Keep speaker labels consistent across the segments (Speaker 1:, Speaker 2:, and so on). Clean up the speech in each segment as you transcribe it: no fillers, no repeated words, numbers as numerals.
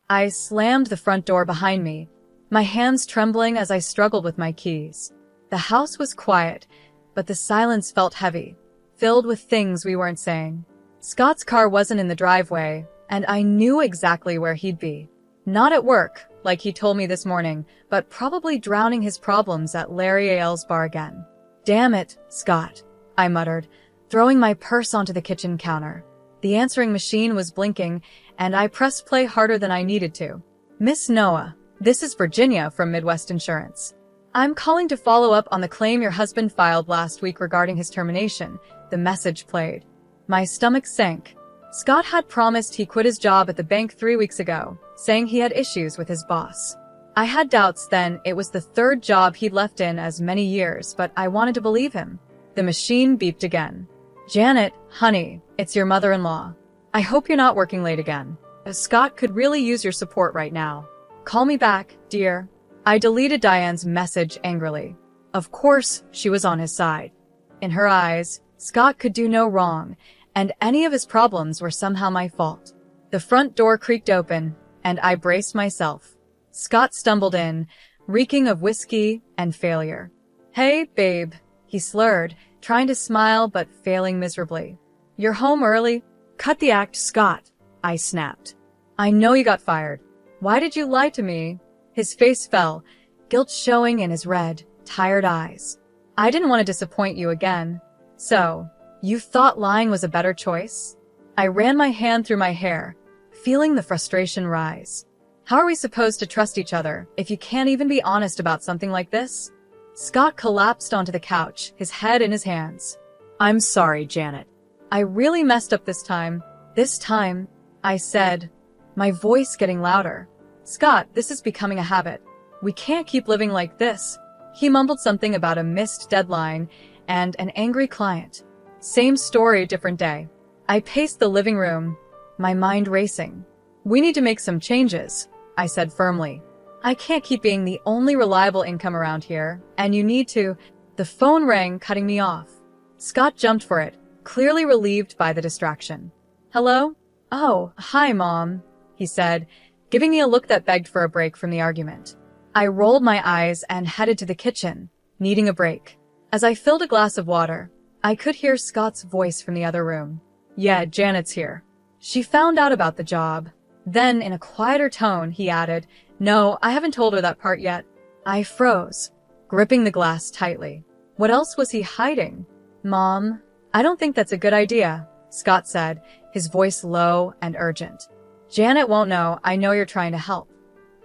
Speaker 1: I slammed the front door behind me, my hands trembling as I struggled with my keys. The house was quiet, but the silence felt heavy, filled with things we weren't saying. Scott's car wasn't in the driveway, and I knew exactly where he'd be. Not at work, like he told me this morning, but probably drowning his problems at Larry Ailes' bar again. "Damn it, Scott," I muttered, throwing my purse onto the kitchen counter. The answering machine was blinking, and I pressed play harder than I needed to. "Miss Noah, this is Virginia from Midwest Insurance. I'm calling to follow up on the claim your husband filed last week regarding his termination," the message played. My stomach sank. Scott had promised he quit his job at the bank 3 weeks ago, saying he had issues with his boss. I had doubts then. It was the third job he'd left in as many years, but I wanted to believe him. The machine beeped again. "Janet, honey, it's your mother-in-law. I hope you're not working late again. Scott could really use your support right now. Call me back, dear." I deleted Diane's message angrily. Of course, she was on his side. In her eyes, Scott could do no wrong, and any of his problems were somehow my fault. The front door creaked open, and I braced myself. Scott stumbled in, reeking of whiskey and failure. "Hey, babe," he slurred, trying to smile but failing miserably. "You're home early?" "Cut the act, Scott," I snapped. "I know you got fired. Why did you lie to me?" His face fell, guilt showing in his red, tired eyes. "I didn't want to disappoint you again." "So, you thought lying was a better choice?" I ran my hand through my hair, feeling the frustration rise. "How are we supposed to trust each other if you can't even be honest about something like this?" Scott collapsed onto the couch, his head in his hands. "I'm sorry, Janet. I really messed up this time." "This time," I said, my voice getting louder. "Scott, this is becoming a habit. We can't keep living like this." He mumbled something about a missed deadline and an angry client. Same story, different day. I paced the living room, my mind racing. "We need to make some changes," I said firmly. "I can't keep being the only reliable income around here, and you need to—" The phone rang, cutting me off. Scott jumped for it, clearly relieved by the distraction. "Hello?" "Oh, hi, Mom," he said, giving me a look that begged for a break from the argument. I rolled my eyes and headed to the kitchen, needing a break. As I filled a glass of water, I could hear Scott's voice from the other room. "Yeah, Janet's here. She found out about the job." Then, in a quieter tone, he added, "No, I haven't told her that part yet." I froze, gripping the glass tightly. What else was he hiding? "Mom, I don't think that's a good idea," Scott said, his voice low and urgent. "Janet won't know. I know you're trying to help."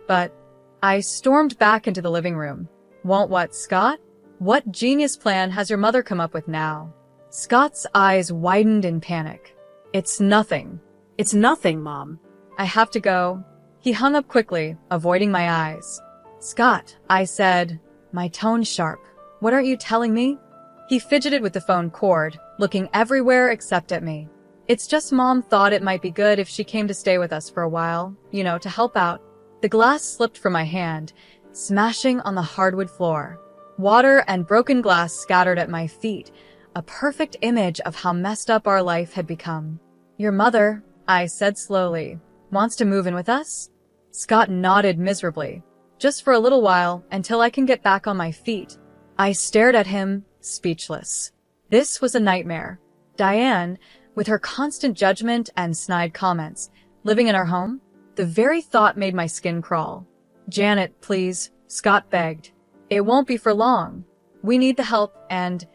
Speaker 1: "But—" I stormed back into the living room. "Won't what, Scott? What genius plan has your mother come up with now?" Scott's eyes widened in panic. "It's nothing." "It's nothing, Mom." "I have to go." He hung up quickly, avoiding my eyes. "Scott," I said, my tone sharp, "what aren't you telling me?" He fidgeted with the phone cord, looking everywhere except at me. "It's just Mom thought it might be good if she came to stay with us for a while, to help out." The glass slipped from my hand, smashing on the hardwood floor. Water and broken glass scattered at my feet, a perfect image of how messed up our life had become. "Your mother," I said slowly, "wants to move in with us?" Scott nodded miserably. "Just for a little while, until I can get back on my feet." I stared at him, speechless. This was a nightmare. Diane, with her constant judgment and snide comments, living in our home? The very thought made my skin crawl. "Janet, please," Scott begged. "It won't be for long. We need the help, and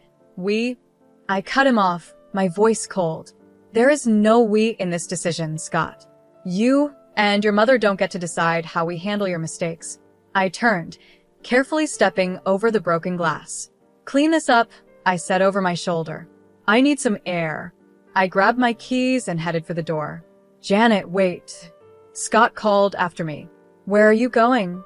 Speaker 1: I cut him off, my voice cold. "There is no we in this decision, Scott. You and your mother don't get to decide how we handle your mistakes." I turned, carefully stepping over the broken glass. "Clean this up," I said over my shoulder. "I need some air." I grabbed my keys and headed for the door. "Janet, wait," Scott called after me. "Where are you going?"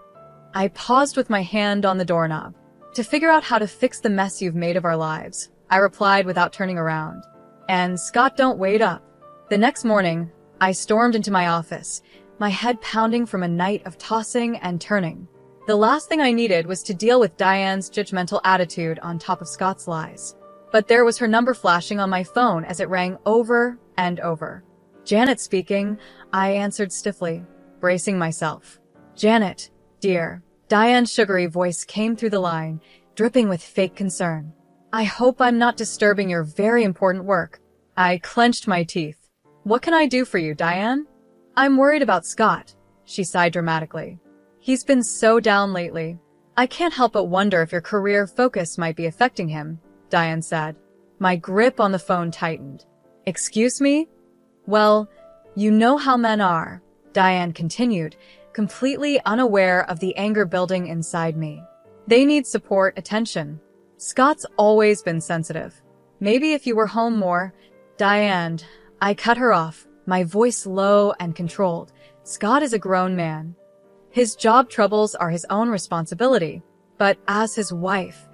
Speaker 1: I paused with my hand on the doorknob. "To figure out how to fix the mess you've made of our lives," I replied without turning around. And Scott, don't wait up. The next morning, I stormed into my office, my head pounding from a night of tossing and turning. The last thing I needed was to deal with Diane's judgmental attitude on top of Scott's lies. But there was her number flashing on my phone as it rang over and over. "Janet speaking," I answered stiffly. bracing myself. Janet, dear. Diane's sugary voice came through the line, dripping with fake concern. I hope I'm not disturbing your very important work. I clenched my teeth. What can I do for you, Diane? I'm worried about Scott, she sighed dramatically. He's been so down lately. I can't help but wonder if your career focus might be affecting him, Diane said. My grip on the phone tightened. Excuse me? Well, you know how men are, Diane continued, completely unaware of the anger building inside me. They need support, attention. Scott's always been sensitive. Maybe if you were home more, Diane. I cut her off, my voice low and controlled. Scott is a grown man. His job troubles are his own responsibility. But as his wife,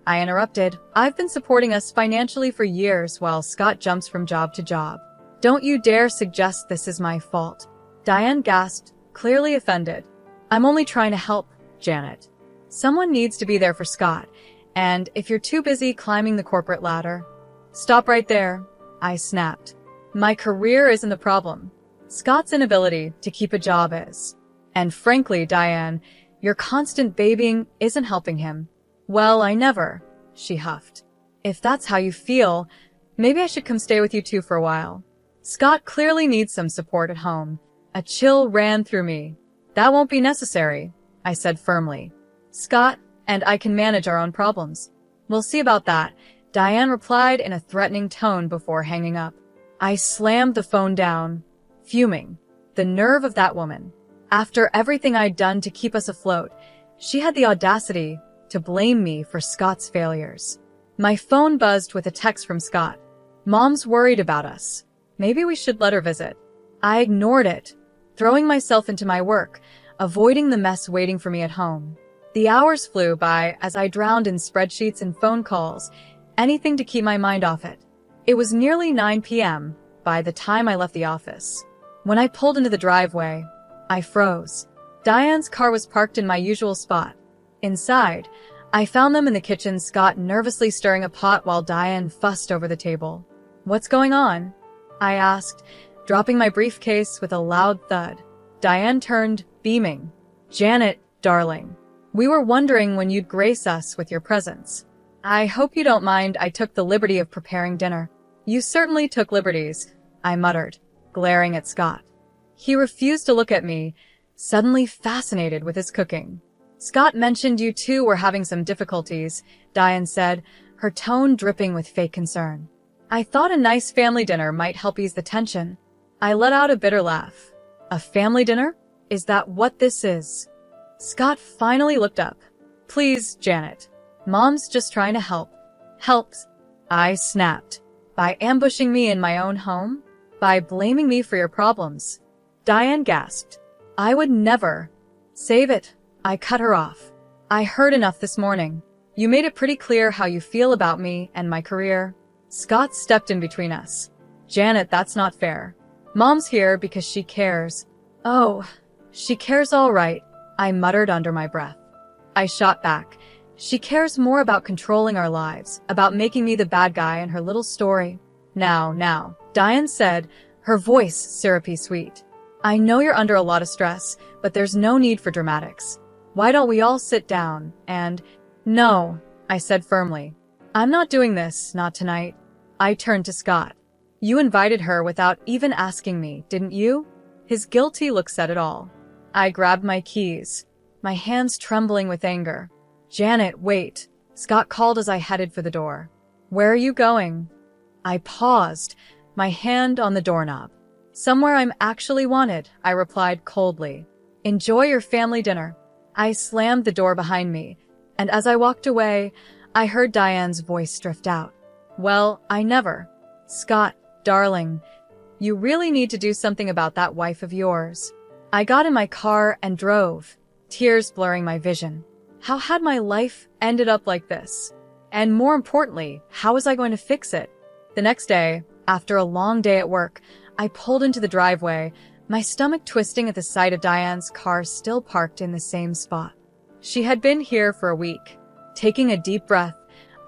Speaker 1: I interrupted, I've been supporting us financially for years while Scott jumps from job to job. Don't you dare suggest this is my fault. Diane gasped, clearly offended. I'm only trying to help, Janet. Someone needs to be there for Scott, and if you're too busy climbing the corporate ladder... Stop right there, I snapped. My career isn't the problem. Scott's inability to keep a job is. And frankly, Diane, your constant babying isn't helping him. Well, I never, she huffed. If that's how you feel, maybe I should come stay with you two for a while. Scott clearly needs some support at home. A chill ran through me. That won't be necessary, I said firmly. Scott and I can manage our own problems. We'll see about that, Diane replied in a threatening tone before hanging up. I slammed the phone down, fuming. The nerve of that woman. After everything I'd done to keep us afloat, she had the audacity to blame me for Scott's failures. My phone buzzed with a text from Scott. Mom's worried about us. Maybe we should let her visit. I ignored it, throwing myself into my work, avoiding the mess waiting for me at home. The hours flew by as I drowned in spreadsheets and phone calls, anything to keep my mind off it. It was nearly 9 p.m. by the time I left the office. When I pulled into the driveway, I froze. Diane's car was parked in my usual spot. Inside, I found them in the kitchen, Scott nervously stirring a pot while Diane fussed over the table. What's going on? I asked, dropping my briefcase with a loud thud. Diane turned, beaming. Janet, darling. We were wondering when you'd grace us with your presence. I hope you don't mind I took the liberty of preparing dinner. You certainly took liberties, I muttered, glaring at Scott. He refused to look at me, suddenly fascinated with his cooking. Scott mentioned you two were having some difficulties, Diane said, her tone dripping with fake concern. I thought a nice family dinner might help ease the tension. I let out a bitter laugh. A family dinner? Is that what this is? Scott finally looked up. Please, Janet. Mom's just trying to help. Helps? I snapped. By ambushing me in my own home? By blaming me for your problems? Diane gasped. I would never. Save it. I cut her off. I heard enough this morning. You made it pretty clear how you feel about me and my career. Scott stepped in between us. Janet, that's not fair. Mom's here because she cares. Oh, she cares all right, I muttered under my breath. I shot back. She cares more about controlling our lives, about making me the bad guy in her little story. Now, Diane said, her voice syrupy sweet. I know you're under a lot of stress, but there's no need for dramatics. Why don't we all sit down and... No, I said firmly. I'm not doing this, not tonight. I turned to Scott. You invited her without even asking me, didn't you? His guilty look said it all. I grabbed my keys, my hands trembling with anger. Janet, wait, Scott called as I headed for the door. Where are you going? I paused, my hand on the doorknob. Somewhere I'm actually wanted, I replied coldly. Enjoy your family dinner. I slammed the door behind me, and as I walked away, I heard Diane's voice drift out. Well, I never. Scott, darling, you really need to do something about that wife of yours. I got in my car and drove, tears blurring my vision. How had my life ended up like this? And more importantly, how was I going to fix it? The next day, after a long day at work, I pulled into the driveway, my stomach twisting at the sight of Diane's car still parked in the same spot. She had been here for a week. Taking a deep breath,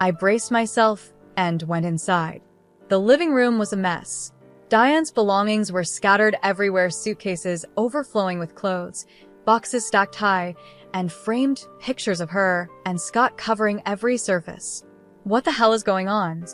Speaker 1: I braced myself and went inside. The living room was a mess. Diane's belongings were scattered everywhere, suitcases overflowing with clothes, boxes stacked high, and framed pictures of her and Scott covering every surface. "What the hell is going on?"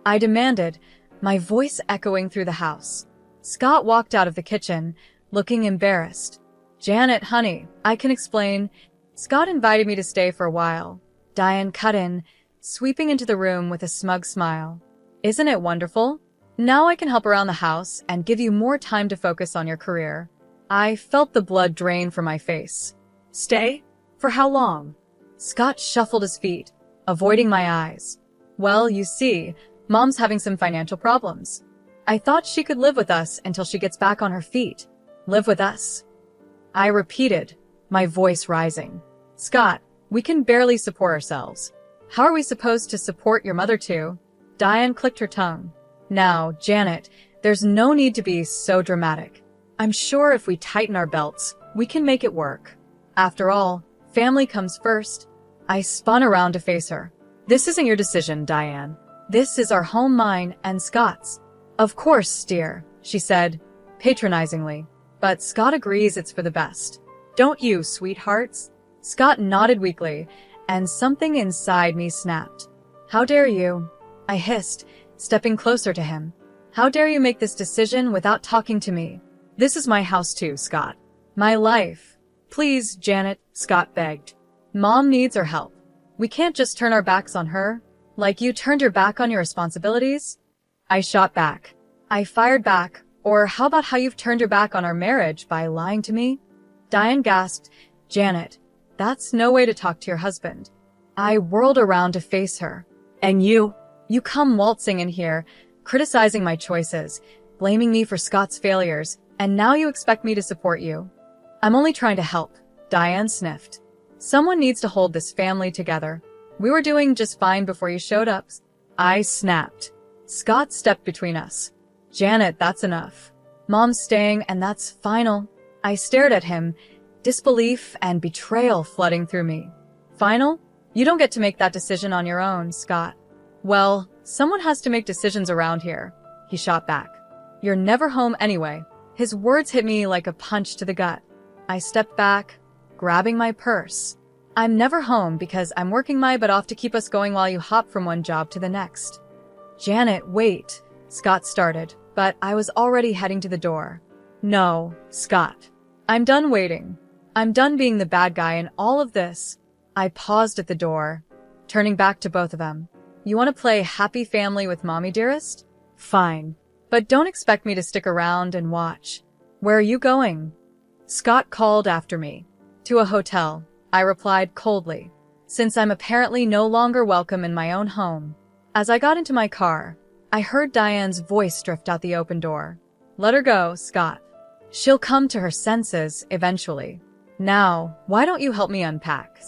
Speaker 1: I demanded, my voice echoing through the house. Scott walked out of the kitchen, looking embarrassed. "Janet, honey, I can explain." Scott invited me to stay for a while. Diane cut in, sweeping into the room with a smug smile. "Isn't it wonderful? Now I can help around the house and give you more time to focus on your career." I felt the blood drain from my face. "Stay? For how long?" Scott shuffled his feet, avoiding my eyes. "Well, you see, Mom's having some financial problems. I thought she could live with us until she gets back on her feet." "Live with us?" I repeated, my voice rising. "Scott, we can barely support ourselves. How are we supposed to support your mother too?" Diane clicked her tongue. "Now, Janet, there's no need to be so dramatic. I'm sure if we tighten our belts, we can make it work. After all, family comes first." I spun around to face her. "This isn't your decision, Diane. This is our home, mine and Scott's." "Of course, dear," she said, patronizingly. "But Scott agrees it's for the best. Don't you, sweethearts?" Scott nodded weakly, and something inside me snapped. "How dare you?" I hissed, stepping closer to him. "How dare you make this decision without talking to me? This is my house too, Scott. My life." "Please, Janet," Scott begged. "Mom needs our help. We can't just turn our backs on her. Like you turned your back on your responsibilities?" I shot back. I fired back. "Or how about how you've turned your back on our marriage by lying to me?" Diane gasped. "Janet, that's no way to talk to your husband." I whirled around to face her. "And you come waltzing in here, criticizing my choices, blaming me for Scott's failures, and now you expect me to support you." "I'm only trying to help," Diane sniffed. "Someone needs to hold this family together. We were doing just fine before you showed up." I snapped. Scott stepped between us. "Janet, that's enough. Mom's staying, and that's final." I stared at him, disbelief and betrayal flooding through me. "Final? You don't get to make that decision on your own, Scott." "Well, someone has to make decisions around here," he shot back. "You're never home anyway." His words hit me like a punch to the gut. I stepped back, grabbing my purse. "I'm never home because I'm working my butt off to keep us going while you hop from one job to the next." "Janet, wait," Scott started, but I was already heading to the door. "No, Scott. I'm done waiting. I'm done being the bad guy in all of this." I paused at the door, turning back to both of them. "You want to play happy family with mommy, dearest? Fine. But don't expect me to stick around and watch." "Where are you going?" Scott called after me. "To a hotel," I replied coldly, since I'm apparently no longer welcome in my own home. As I got into my car, I heard Diane's voice drift out the open door. "Let her go, Scott. She'll come to her senses eventually. Now, why don't you help me unpack?"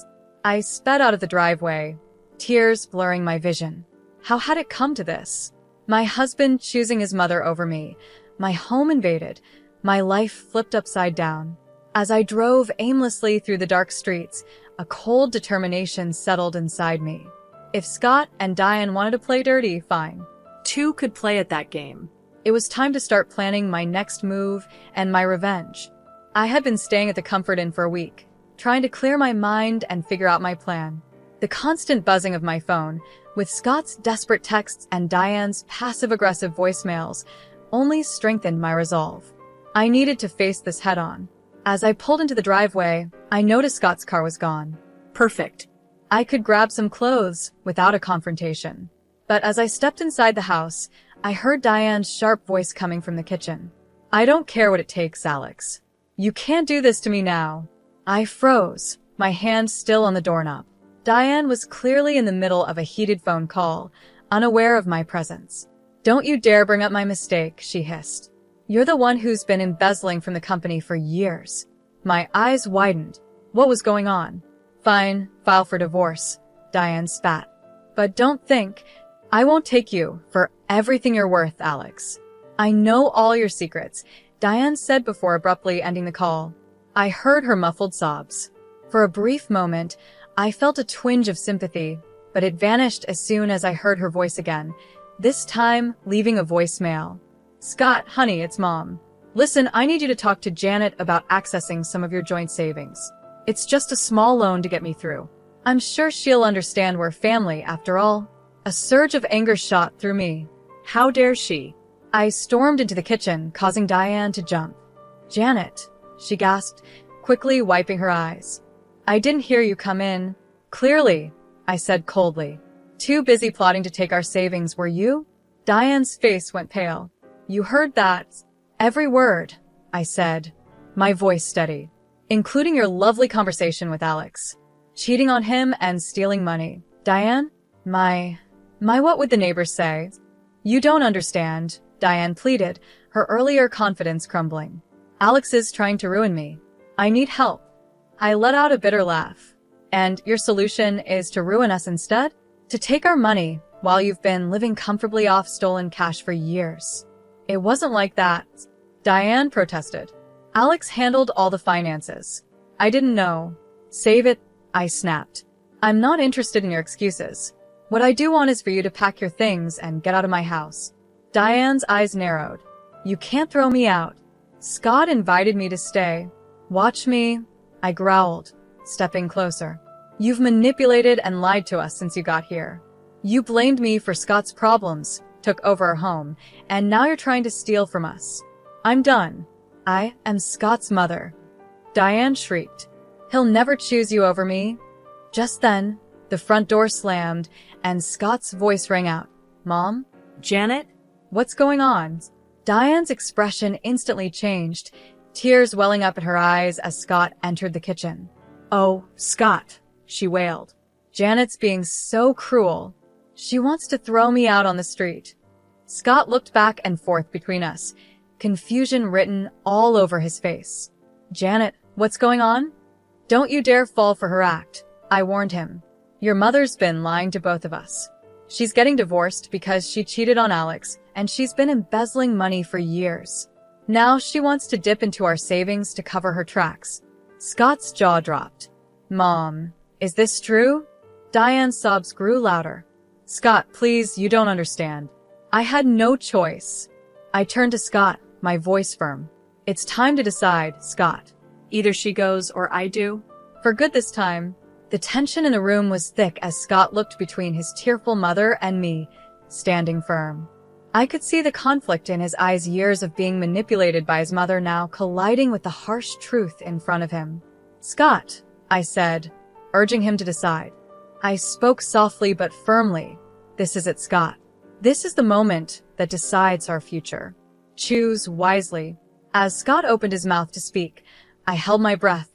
Speaker 1: I sped out of the driveway, tears blurring my vision. How had it come to this? My husband choosing his mother over me, my home invaded, my life flipped upside down. As I drove aimlessly through the dark streets, a cold determination settled inside me. If Scott and Diane wanted to play dirty, fine. Two could play at that game. It was time to start planning my next move and my revenge. I had been staying at the Comfort Inn for a week, trying to clear my mind and figure out my plan. The constant buzzing of my phone, with Scott's desperate texts and Diane's passive-aggressive voicemails, only strengthened my resolve. I needed to face this head-on. As I pulled into the driveway, I noticed Scott's car was gone. Perfect. I could grab some clothes without a confrontation. But as I stepped inside the house, I heard Diane's sharp voice coming from the kitchen. "I don't care what it takes, Alex. You can't do this to me now." I froze, my hand still on the doorknob. Diane was clearly in the middle of a heated phone call, unaware of my presence. "Don't you dare bring up my mistake," she hissed. "You're the one who's been embezzling from the company for years." My eyes widened. What was going on? "Fine, file for divorce," Diane spat. "But don't think I won't take you for everything you're worth, Alex. I know all your secrets," Diane said before abruptly ending the call. I heard her muffled sobs. For a brief moment, I felt a twinge of sympathy, but it vanished as soon as I heard her voice again, this time leaving a voicemail. Scott, honey, it's Mom. Listen, I need you to talk to Janet about accessing some of your joint savings. It's just a small loan to get me through. I'm sure she'll understand we're family, after all. A surge of anger shot through me. How dare she? I stormed into the kitchen, causing Diane to jump. Janet, she gasped, quickly wiping her eyes. I didn't hear you come in. Clearly, I said coldly. Too busy plotting to take our savings, were you? Diane's face went pale. You heard that? Every word, I said, my voice steady. Including your lovely conversation with Alex. Cheating on him and stealing money. Diane? My what would the neighbors say? You don't understand, Diane pleaded, her earlier confidence crumbling. Alex is trying to ruin me. I need help. I let out a bitter laugh. And your solution is to ruin us instead? To take our money while you've been living comfortably off stolen cash for years. It wasn't like that, Diane protested. Alex handled all the finances. I didn't know. Save it, I snapped. I'm not interested in your excuses. What I do want is for you to pack your things and get out of my house. Diane's eyes narrowed. You can't throw me out. Scott invited me to stay. Watch me, I growled, stepping closer. You've manipulated and lied to us since you got here. You blamed me for Scott's problems, took over our home, and now you're trying to steal from us. I'm done. I am Scott's mother. Diane shrieked. He'll never choose you over me. Just then, the front door slammed, and Scott's voice rang out. Mom?
Speaker 2: Janet?
Speaker 1: What's going on? Diane's expression instantly changed, tears welling up in her eyes as Scott entered the kitchen. Oh, Scott, she wailed. Janet's being so cruel. She wants to throw me out on the street. Scott looked back and forth between us, confusion written all over his face. Janet, what's going on? Don't you dare fall for her act, I warned him. Your mother's been lying to both of us. She's getting divorced because she cheated on Alex, and she's been embezzling money for years. Now she wants to dip into our savings to cover her tracks. Scott's jaw dropped. Mom, is this true? Diane's sobs grew louder. Scott, please, you don't understand. I had no choice. I turned to Scott, my voice firm. It's time to decide, Scott.
Speaker 2: Either she goes or I do.
Speaker 1: For good this time. The tension in the room was thick as Scott looked between his tearful mother and me, standing firm. I could see the conflict in his eyes, years of being manipulated by his mother now colliding with the harsh truth in front of him. Scott, I said, urging him to decide. I spoke softly but firmly. This is it, Scott. This is the moment that decides our future. Choose wisely. As Scott opened his mouth to speak, I held my breath,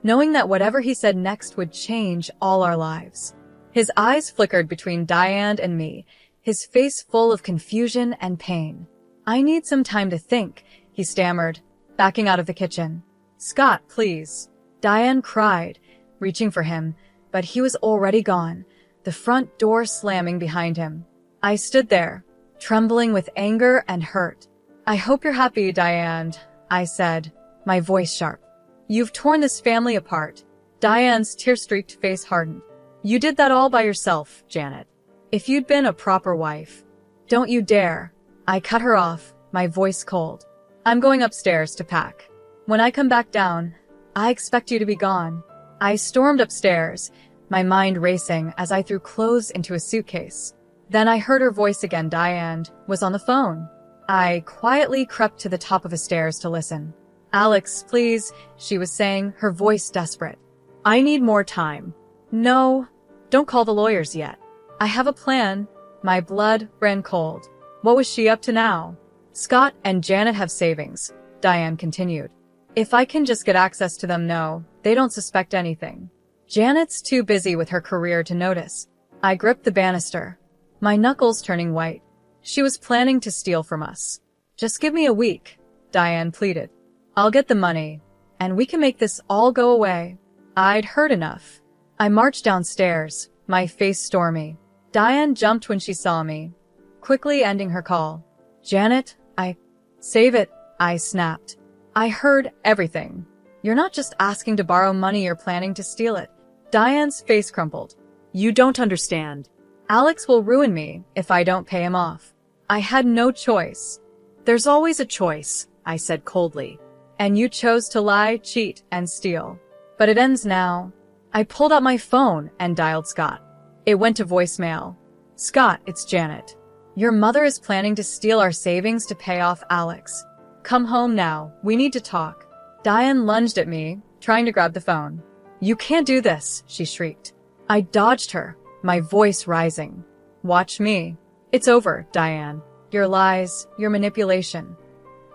Speaker 1: knowing that whatever he said next would change all our lives. His eyes flickered between Diane and me, his face full of confusion and pain. I need some time to think, he stammered, backing out of the kitchen. Scott, please. Diane cried, reaching for him, but he was already gone, the front door slamming behind him. I stood there, trembling with anger and hurt. I hope you're happy, Diane, I said, my voice sharp. You've torn this family apart. Diane's tear-streaked face hardened. You did that all by yourself, Janet. If you'd been a proper wife. Don't you dare. I cut her off, my voice cold. I'm going upstairs to pack. When I come back down, I expect you to be gone. I stormed upstairs, my mind racing as I threw clothes into a suitcase. Then I heard her voice again. Diane was on the phone. I quietly crept to the top of the stairs to listen. Alex, please, she was saying, her voice desperate.
Speaker 2: I need more time.
Speaker 1: No, don't call the lawyers yet. I have a plan. My blood ran cold. What was she up to now? Scott and Janet have savings, Diane continued. If I can just get access to them, no, they don't suspect anything. Janet's too busy with her career to notice. I gripped the banister, my knuckles turning white. She was planning to steal from us. Just give me a week, Diane pleaded. I'll get the money, and we can make this all go away. I'd heard enough. I marched downstairs, my face stormy. Diane jumped when she saw me, quickly ending her call. Janet, Save it, I snapped. I heard everything. You're not just asking to borrow money, you're planning to steal it. Diane's face crumpled.
Speaker 2: You don't understand.
Speaker 1: Alex will ruin me if I don't pay him off. I had no choice.
Speaker 2: There's always a choice, I said coldly.
Speaker 1: And you chose to lie, cheat, and steal. But it ends now. I pulled out my phone and dialed Scott. It went to voicemail. Scott, it's Janet. Your mother is planning to steal our savings to pay off Alex. Come home now. We need to talk. Diane lunged at me, trying to grab the phone. You can't do this, she shrieked. I dodged her, my voice rising. Watch me. It's over, Diane. Your lies, your manipulation.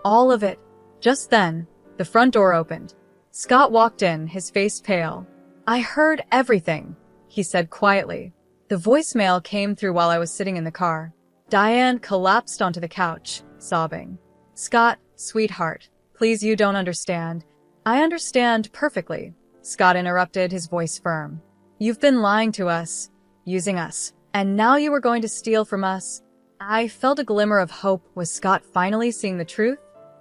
Speaker 1: All of it. Just then, the front door opened. Scott walked in, his face pale. I heard everything, he said quietly. The voicemail came through while I was sitting in the car. Diane collapsed onto the couch, sobbing. Scott, sweetheart, please, you don't understand. I understand perfectly, Scott interrupted, his voice firm. You've been lying to us, using us, and now you were going to steal from us. I felt a glimmer of hope. Was Scott finally seeing the truth?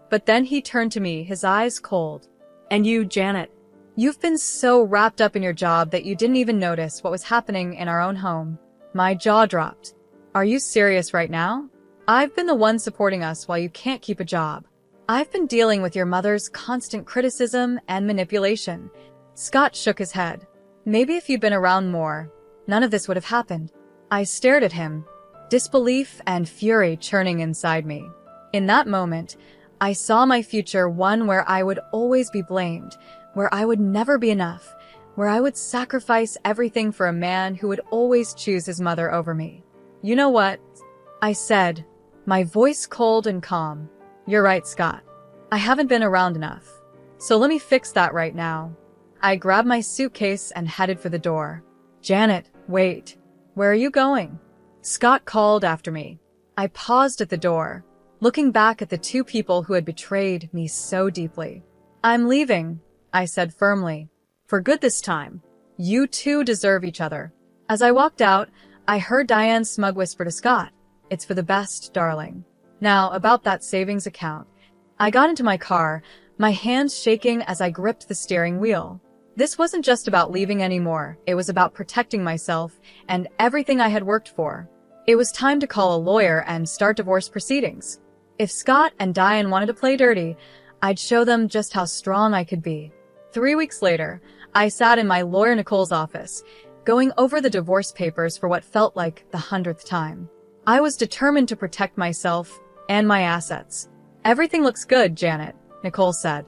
Speaker 1: But then he turned to me, his eyes cold.
Speaker 2: And you, Janet?
Speaker 1: You've been so wrapped up in your job that you didn't even notice what was happening in our own home. My jaw dropped. Are you serious right now? I've been the one supporting us while you can't keep a job. I've been dealing with your mother's constant criticism and manipulation. Scott shook his head. Maybe if you'd been around more, none of this would have happened. I stared at him, disbelief and fury churning inside me. In that moment, I saw my future, one where I would always be blamed, where I would never be enough, where I would sacrifice everything for a man who would always choose his mother over me. You know what? I said, my voice cold and calm. You're right, Scott. I haven't been around enough. So let me fix that right now. I grabbed my suitcase and headed for the door. Janet, wait. Where are you going? Scott called after me. I paused at the door, looking back at the two people who had betrayed me so deeply. I'm leaving, I said firmly. For good this time. You two deserve each other. As I walked out, I heard Diane's smug whisper to Scott. It's for the best, darling. Now, about that savings account. I got into my car, my hands shaking as I gripped the steering wheel. This wasn't just about leaving anymore. It was about protecting myself and everything I had worked for. It was time to call a lawyer and start divorce proceedings. If Scott and Diane wanted to play dirty, I'd show them just how strong I could be. 3 weeks later, I sat in my lawyer Nicole's office, going over the divorce papers for what felt like the 100th time. I was determined to protect myself and my assets. Everything looks good, Janet, Nicole said.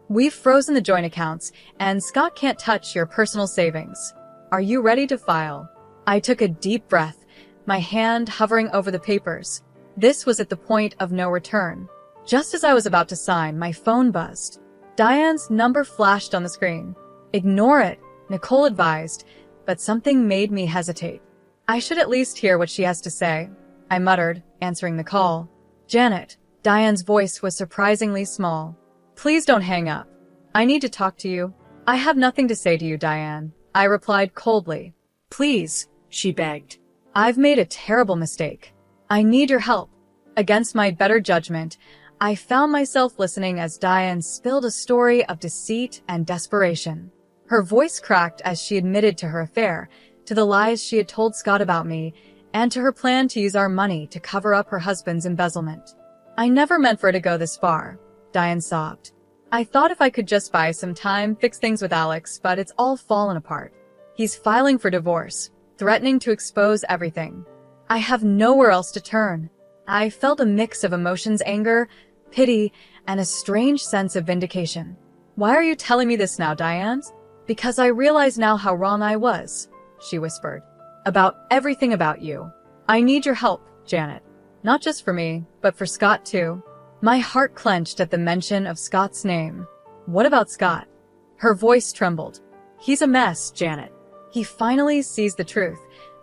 Speaker 1: We've frozen the joint accounts, and Scott can't touch your personal savings. Are you ready to file? I took a deep breath, my hand hovering over the papers. This was at the point of no return. Just as I was about to sign, my phone buzzed. Diane's number flashed on the screen. Ignore it, Nicole advised, but something made me hesitate. I should at least hear what she has to say, I muttered, answering the call. Janet, Diane's voice was surprisingly small. Please don't hang up. I need to talk to you. I have nothing to say to you, Diane, I replied coldly.
Speaker 2: Please, she begged.
Speaker 1: I've made a terrible mistake. I need your help. Against my better judgment, I found myself listening as Diane spilled a story of deceit and desperation. Her voice cracked as she admitted to her affair, to the lies she had told Scott about me, and to her plan to use our money to cover up her husband's embezzlement. I never meant for it to go this far, Diane sobbed. I thought if I could just buy some time, fix things with Alex, but it's all fallen apart. He's filing for divorce, threatening to expose everything. I have nowhere else to turn. I felt a mix of emotions, anger, pity, and a strange sense of vindication. Why are you telling me this now, Diane? Because I realize now how wrong I was, she whispered. About everything about you. I need your help, Janet. Not just for me, but for Scott too. My heart clenched at the mention of Scott's name. What about Scott? Her voice trembled. He's a mess, Janet. He finally sees the truth,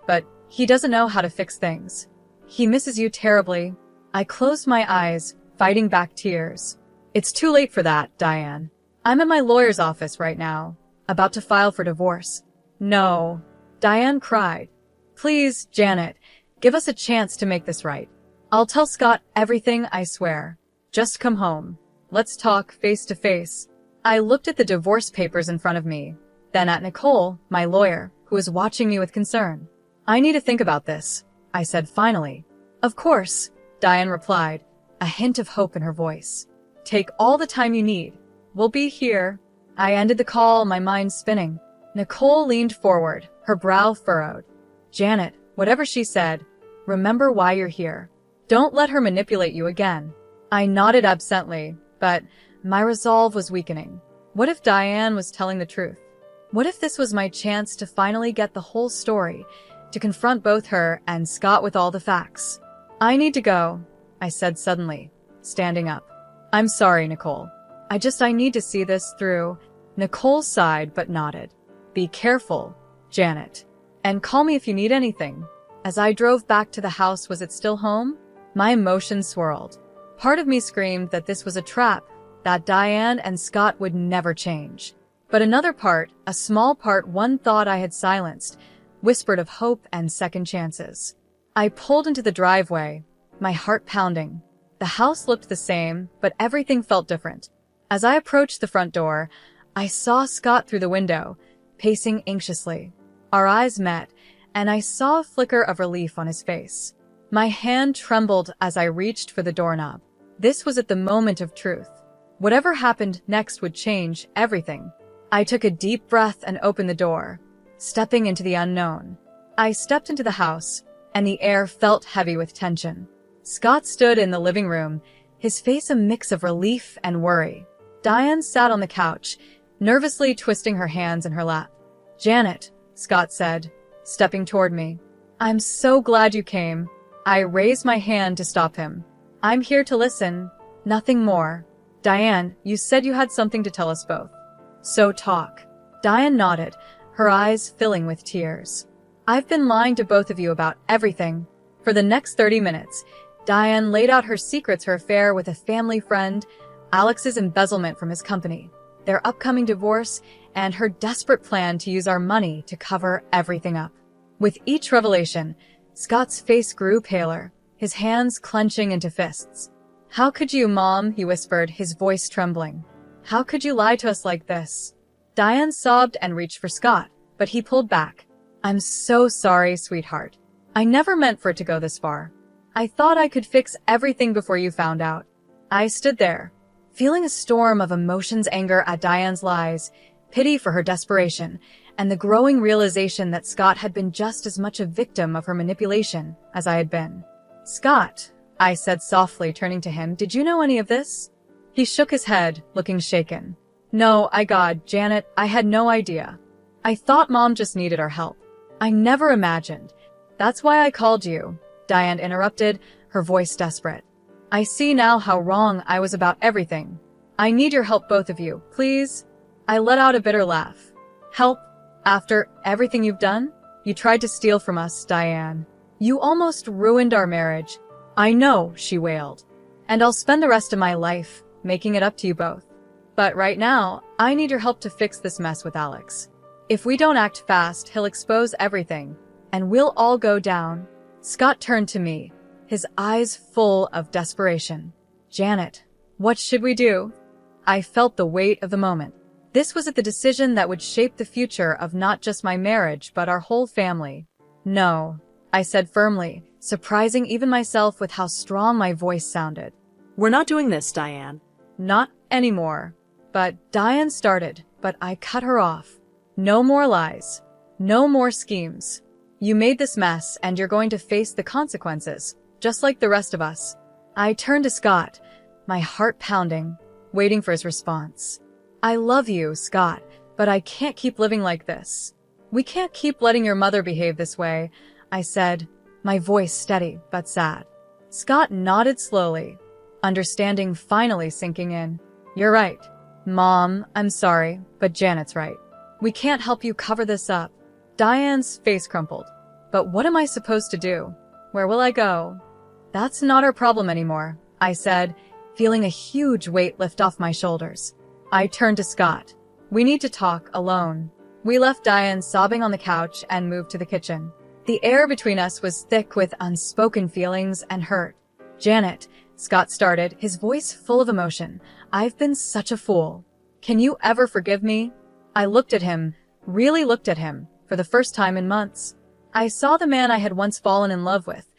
Speaker 1: but he doesn't know how to fix things. He misses you terribly. I closed my eyes, fighting back tears. It's too late for that, Diane. I'm at my lawyer's office right now, about to file for divorce. No, Diane cried. Please, Janet, give us a chance to make this right. I'll tell Scott everything, I swear. Just come home. Let's talk face to face. I looked at the divorce papers in front of me, then at Nicole, my lawyer, who was watching me with concern. I need to think about this, I said finally. Of course, Diane replied. a hint of hope in her voice. Take all the time you need. We'll be here. I ended the call, my mind spinning. Nicole leaned forward, her brow furrowed. Janet, whatever she said, remember why you're here. Don't let her manipulate you again. I nodded absently, but my resolve was weakening. What if Diane was telling the truth? What if this was my chance to finally get the whole story, to confront both her and Scott with all the facts? I need to go, I said suddenly, standing up. I'm sorry, Nicole. I need to see this through. Nicole sighed but nodded. Be careful, Janet. And call me if you need anything. As I drove back to the house, was it still home? My emotions swirled. Part of me screamed that this was a trap, that Diane and Scott would never change. But another part, a small part, one thought I had silenced, whispered of hope and second chances. I pulled into the driveway, my heart pounding. The house looked the same, but everything felt different. As I approached the front door, I saw Scott through the window, pacing anxiously. Our eyes met, and I saw a flicker of relief on his face. My hand trembled as I reached for the doorknob. This was at the moment of truth. Whatever happened next would change everything. I took a deep breath and opened the door, stepping into the unknown. I stepped into the house, and the air felt heavy with tension. Scott stood in the living room, his face a mix of relief and worry. Diane sat on the couch, nervously twisting her hands in her lap. Janet, Scott said, stepping toward me. I'm so glad you came. I raised my hand to stop him. I'm here to listen, nothing more. Diane, you said you had something to tell us both. So talk. Diane nodded, her eyes filling with tears. I've been lying to both of you about everything. For the next 30 minutes, Diane laid out her secrets, her affair with a family friend, Alex's embezzlement from his company, their upcoming divorce, and her desperate plan to use our money to cover everything up. With each revelation, Scott's face grew paler, his hands clenching into fists. How could you, Mom? He whispered, his voice trembling. How could you lie to us like this? Diane sobbed and reached for Scott, but he pulled back. I'm so sorry, sweetheart. I never meant for it to go this far. I thought I could fix everything before you found out. I stood there, feeling a storm of emotions, anger at Diane's lies, pity for her desperation, and the growing realization that Scott had been just as much a victim of her manipulation as I had been. Scott, I said softly, turning to him, did you know any of this? He shook his head, looking shaken. No, Janet, I had no idea. I thought Mom just needed our help. I never imagined. That's why I called you, Diane interrupted, her voice desperate. I see now how wrong I was about everything. I need your help, both of you, please. I let out a bitter laugh. Help? After everything you've done? You tried to steal from us, Diane. You almost ruined our marriage. I know, she wailed. And I'll spend the rest of my life making it up to you both. But right now, I need your help to fix this mess with Alex. If we don't act fast, he'll expose everything, and we'll all go down. Scott turned to me, his eyes full of desperation. Janet, what should we do? I felt the weight of the moment. This was the decision that would shape the future of not just my marriage, but our whole family. No, I said firmly, surprising even myself with how strong my voice sounded.
Speaker 2: We're not doing this, Diane.
Speaker 1: Not anymore. But Diane started, but I cut her off. No more lies. No more schemes. You made this mess, and you're going to face the consequences, just like the rest of us. I turned to Scott, my heart pounding, waiting for his response. I love you, Scott, but I can't keep living like this. We can't keep letting your mother behave this way, I said, my voice steady but sad. Scott nodded slowly, understanding finally sinking in. You're right. Mom, I'm sorry, but Janet's right. We can't help you cover this up. Diane's face crumpled. But what am I supposed to do? Where will I go? That's not our problem anymore, I said, feeling a huge weight lift off my shoulders. I turned to Scott. We need to talk alone. We left Diane sobbing on the couch and moved to the kitchen. The air between us was thick with unspoken feelings and hurt. Janet, Scott started, his voice full of emotion. I've been such a fool. Can you ever forgive me? I looked at him, really looked at him, for the first time in months. I saw the man I had once fallen in love with,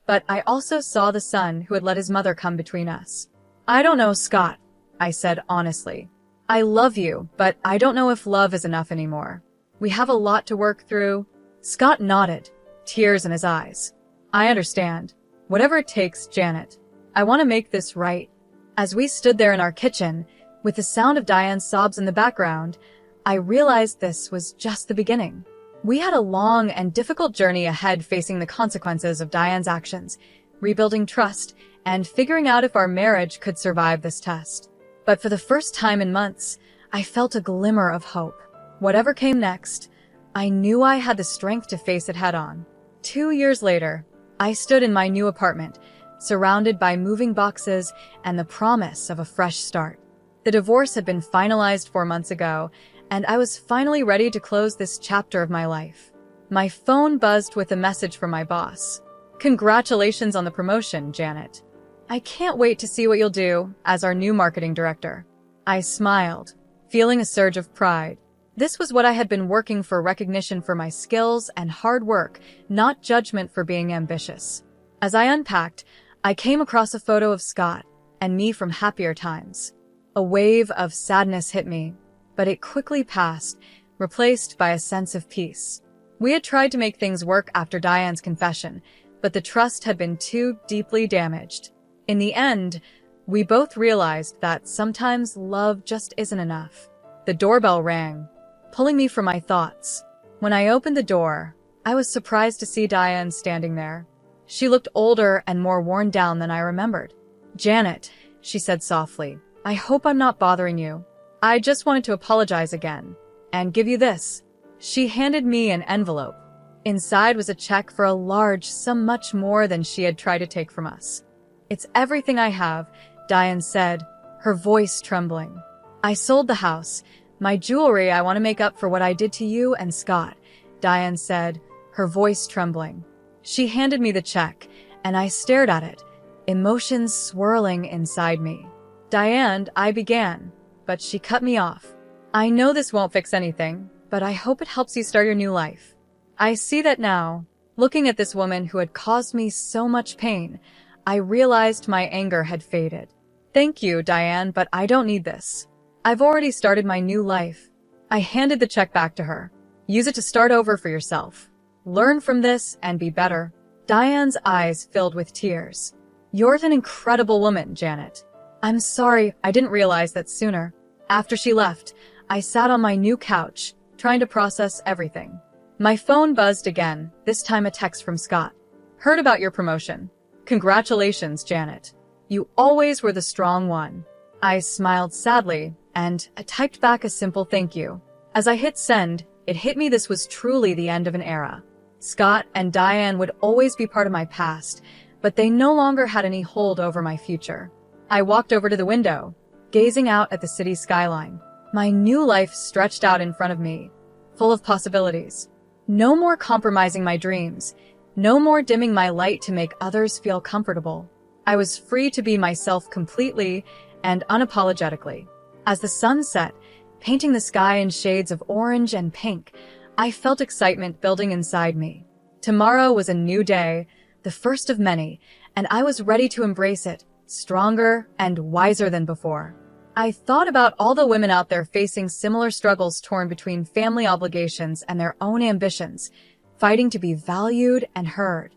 Speaker 1: but I also saw the son who had let his mother come between us. "I don't know, Scott," I said honestly. "I love you, but I don't know if love is enough anymore. We have a lot to work through." Scott nodded, tears in his eyes. "I understand. Whatever it takes, Janet. I want to make this right." As we stood there in our kitchen, with the sound of Diane's sobs in the background, I realized this was just the beginning. We had a long and difficult journey ahead, facing the consequences of Diane's actions, rebuilding trust, and figuring out if our marriage could survive this test. But for the first time in months, I felt a glimmer of hope. Whatever came next, I knew I had the strength to face it head-on. 2 years later, I stood in my new apartment, surrounded by moving boxes and the promise of a fresh start. The divorce had been finalized 4 months ago, and I was finally ready to close this chapter of my life. My phone buzzed with a message from my boss. "Congratulations on the promotion, Janet. I can't wait to see what you'll do as our new marketing director." I smiled, feeling a surge of pride. This was what I had been working for: recognition for my skills and hard work, not judgment for being ambitious. As I unpacked, I came across a photo of Scott and me from happier times. A wave of sadness hit me, but it quickly passed, replaced by a sense of peace. We had tried to make things work after Diane's confession, but the trust had been too deeply damaged. In the end, we both realized that sometimes love just isn't enough. The doorbell rang, pulling me from my thoughts. When I opened the door, I was surprised to see Diane standing there. She looked older and more worn down than I remembered. "Janet," she said softly, "I hope I'm not bothering you. I just wanted to apologize again and give you this." She handed me an envelope. Inside was a check for a large sum, much more than she had tried to take from us. "It's everything I have," Diane said, her voice trembling. "I sold the house, my jewelry. I want to make up for what I did to you and Scott," Diane said, her voice trembling. She handed me the check, and I stared at it, emotions swirling inside me. "Diane," I began, but she cut me off. "I know this won't fix anything, but I hope it helps you start your new life. I see that now." Looking at this woman who had caused me so much pain, I realized my anger had faded. "Thank you, Diane, but I don't need this. I've already started my new life." I handed the check back to her. "Use it to start over for yourself. Learn from this and be better." Diane's eyes filled with tears. "You're an incredible woman, Janet. I'm sorry I didn't realize that sooner." After she left, I sat on my new couch, trying to process everything. My phone buzzed again, this time a text from Scott. "Heard about your promotion. Congratulations, Janet. You always were the strong one." I smiled sadly, and I typed back a simple thank you. As I hit send, it hit me: this was truly the end of an era. Scott and Diane would always be part of my past, but they no longer had any hold over my future. I walked over to the window, gazing out at the city skyline. My new life stretched out in front of me, full of possibilities. No more compromising my dreams, no more dimming my light to make others feel comfortable. I was free to be myself completely and unapologetically. As the sun set, painting the sky in shades of orange and pink, I felt excitement building inside me. Tomorrow was a new day, the first of many, and I was ready to embrace it, stronger and wiser than before. I thought about all the women out there facing similar struggles, torn between family obligations and their own ambitions, fighting to be valued and heard.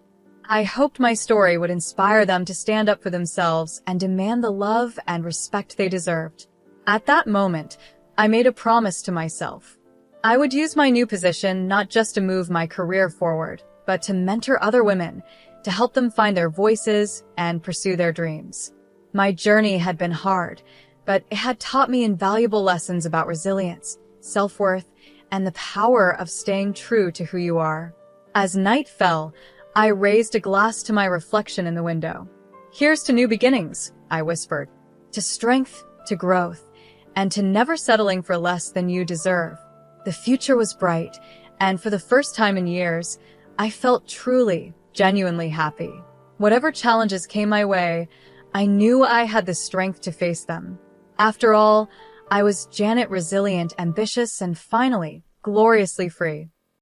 Speaker 1: I hoped my story would inspire them to stand up for themselves and demand the love and respect they deserved. At that moment, I made a promise to myself. I would use my new position not just to move my career forward, but to mentor other women, to help them find their voices and pursue their dreams. My journey had been hard, but it had taught me invaluable lessons about resilience, self-worth, and the power of staying true to who you are. As night fell, I raised a glass to my reflection in the window. "Here's to new beginnings," I whispered, "to strength, to growth, and to never settling for less than you deserve." The future was bright, and for the first time in years, I felt truly, genuinely happy. Whatever challenges came my way, I knew I had the strength to face them. After all, I was Janet, resilient, ambitious, and finally, gloriously free.